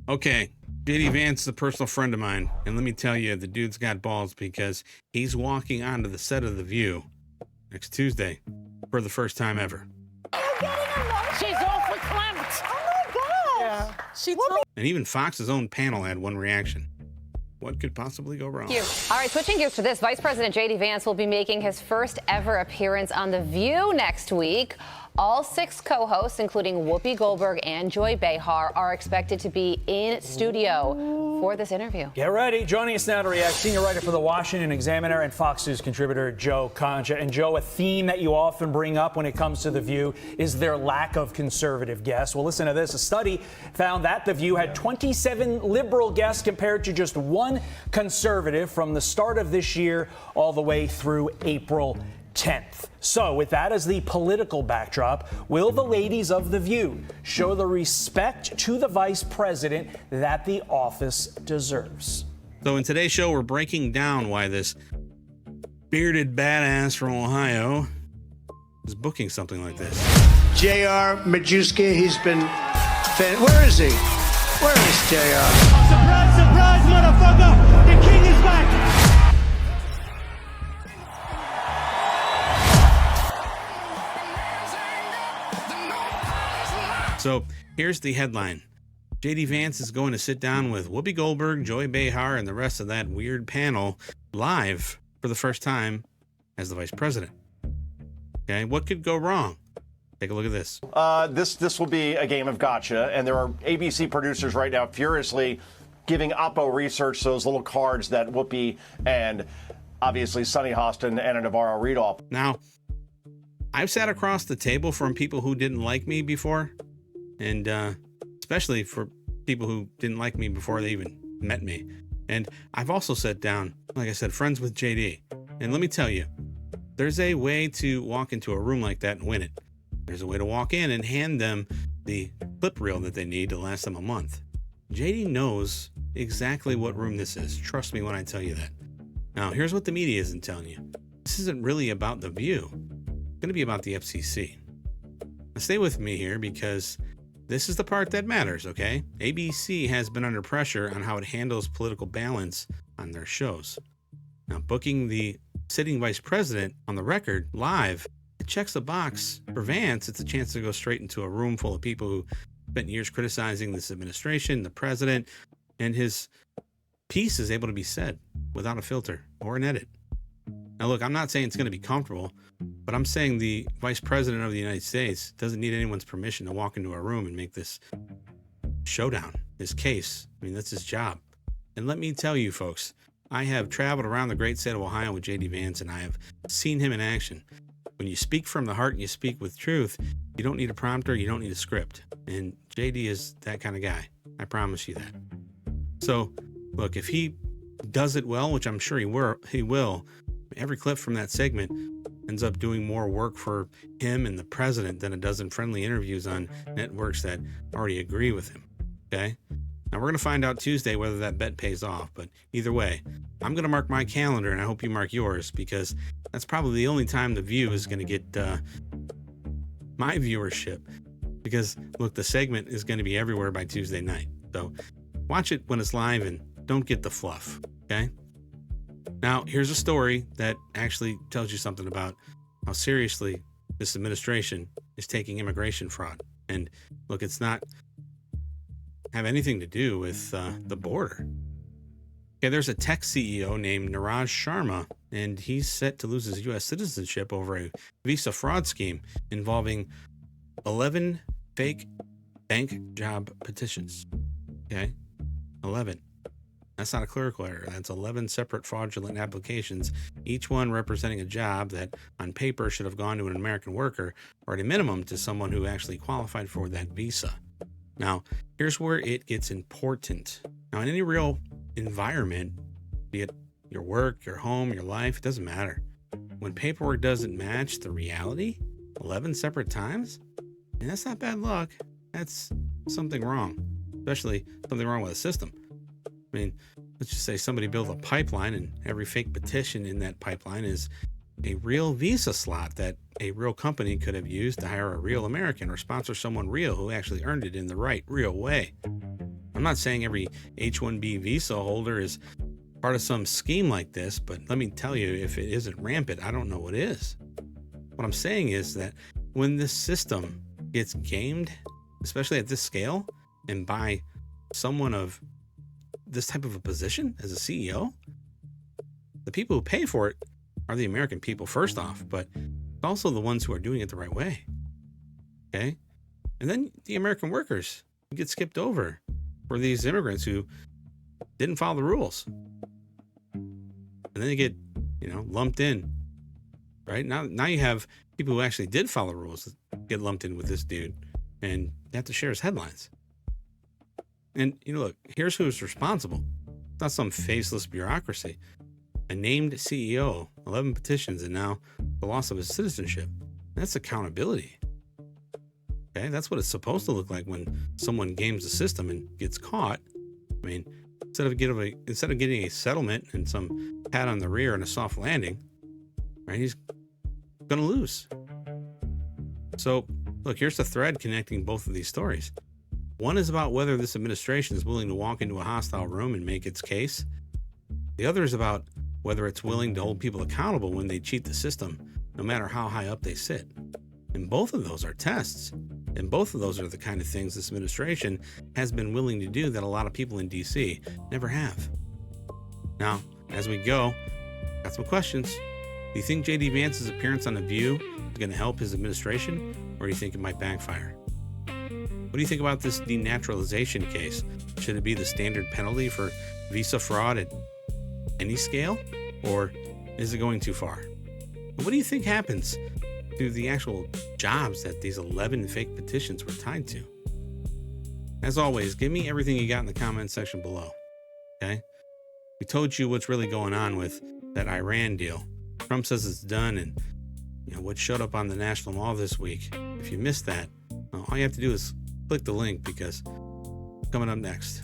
Okay, JD Vance is a personal friend of mine, and let me tell you, the dude's got balls because he's walking onto the set of The View next Tuesday for the first time ever. She's awful clamped. Oh my gosh. Yeah. She told And even Fox's own panel had one reaction. What could possibly go wrong? All right, switching gears to this, Vice President JD Vance will be making his first ever appearance on The View next week. All 6 co-hosts, including Whoopi Goldberg and Joy Behar, are expected to be in studio for this interview. Get ready. Joining us now to react, senior writer for the Washington Examiner and Fox News contributor Joe Concha. And Joe, a theme that you often bring up when it comes to The View is their lack of conservative guests. Well, listen to this. A study found that The View had 27 liberal guests compared to just 1 conservative from the start of this year all the way through April 10th. So with that as the political backdrop, will the ladies of The View show the respect to the vice president that the office deserves? So in today's show, we're breaking down why this bearded badass from Ohio is booking something like this. JR Majewski, he's been... Where is he? Where is JR? Surprise, surprise, motherfucker! The king is back! So here's the headline. JD Vance is going to sit down with Whoopi Goldberg, Joy Behar, and the rest of that weird panel live for the first time as the vice president. Okay, what could go wrong? Take a look at this. This will be a game of gotcha, and there are ABC producers right now furiously giving Oppo Research those little cards that Whoopi and obviously Sonny Hostin and Anna Navarro read off. Now, I've sat across the table from people who didn't like me before, and especially for people who didn't like me before they even met me. And I've also sat down, like I said, friends with JD. And let me tell you, there's a way to walk into a room like that and win it. There's a way to walk in and hand them the clip reel that they need to last them a month. JD knows exactly what room this is. Trust me when I tell you that. Now, here's what the media isn't telling you. This isn't really about The View. It's going to be about the FCC. Now, stay with me here because this is the part that matters, okay? ABC has been under pressure on how it handles political balance on their shows. Now, booking the sitting vice president on the record live, it checks the box. For Vance, it's a chance to go straight into a room full of people who spent years criticizing this administration, the president, and his piece is able to be said without a filter or an edit. Now, look, I'm not saying it's going to be comfortable, but I'm saying the vice president of the United States doesn't need anyone's permission to walk into a room and make this showdown, his case. I mean, that's his job. And let me tell you, folks, I have traveled around the great state of Ohio with JD Vance, and I have seen him in action. When you speak from the heart and you speak with truth, you don't need a prompter, you don't need a script. And JD is that kind of guy. I promise you that. So, look, if he does it well, which I'm sure he will, every clip from that segment ends up doing more work for him and the president than it does in friendly interviews on networks that already agree with him. Okay? Now, we're going to find out Tuesday whether that bet pays off. But either way, I'm going to mark my calendar, and I hope you mark yours, because that's probably the only time The View is going to get my viewership. Because, look, the segment is going to be everywhere by Tuesday night. So watch it when it's live and don't get the fluff. Okay? Now, here's a story that actually tells you something about how seriously this administration is taking immigration fraud. And look, it's not have anything to do with the border. Okay, there's a tech CEO named Neeraj Sharma, and he's set to lose his U.S. citizenship over a visa fraud scheme involving 11 fake bank job petitions. Okay, 11. That's not a clerical error. That's 11 separate fraudulent applications, each one representing a job that on paper should have gone to an American worker, or at a minimum to someone who actually qualified for that visa. Now, here's where it gets important. Now, in any real environment, be it your work, your home, your life, it doesn't matter. When paperwork doesn't match the reality 11 separate times, and that's not bad luck. That's something wrong, especially something wrong with the system. I mean, let's just say somebody built a pipeline and every fake petition in that pipeline is a real visa slot that a real company could have used to hire a real American or sponsor someone real who actually earned it in the right, real way. I'm not saying every H-1B visa holder is part of some scheme like this, but let me tell you, if it isn't rampant, I don't know what is. What I'm saying is that when this system gets gamed, especially at this scale, and by someone of this type of a position as a CEO, the people who pay for it are the American people, first off, but also the ones who are doing it the right way. Okay? And then the American workers who get skipped over for these immigrants who didn't follow the rules. And then they get, lumped in. Right? Now you have people who actually did follow the rules get lumped in with this dude, and you have to share his headlines. And, look, here's who's responsible. It's not some faceless bureaucracy. A named CEO, 11 petitions, and now the loss of his citizenship. That's accountability. Okay, that's what it's supposed to look like when someone games the system and gets caught. I mean, instead of getting a settlement and some pat on the rear and a soft landing, right? He's gonna lose. So, look, here's the thread connecting both of these stories. One is about whether this administration is willing to walk into a hostile room and make its case. The other is about whether it's willing to hold people accountable when they cheat the system, no matter how high up they sit. And both of those are tests. And both of those are the kind of things this administration has been willing to do that a lot of people in DC never have. Now, as we go, got some questions. Do you think JD Vance's appearance on The View is going to help his administration, or do you think it might backfire? What do you think about this denaturalization case? Should it be the standard penalty for visa fraud at any scale, or is it going too far? What do you think happens to the actual jobs that these 11 fake petitions were tied to? As always, give me everything you got in the comment section below. Okay? We told you what's really going on with that Iran deal. Trump says it's done, and what showed up on the national mall this week. If you missed that, well, all you have to do is click the link, because coming up next.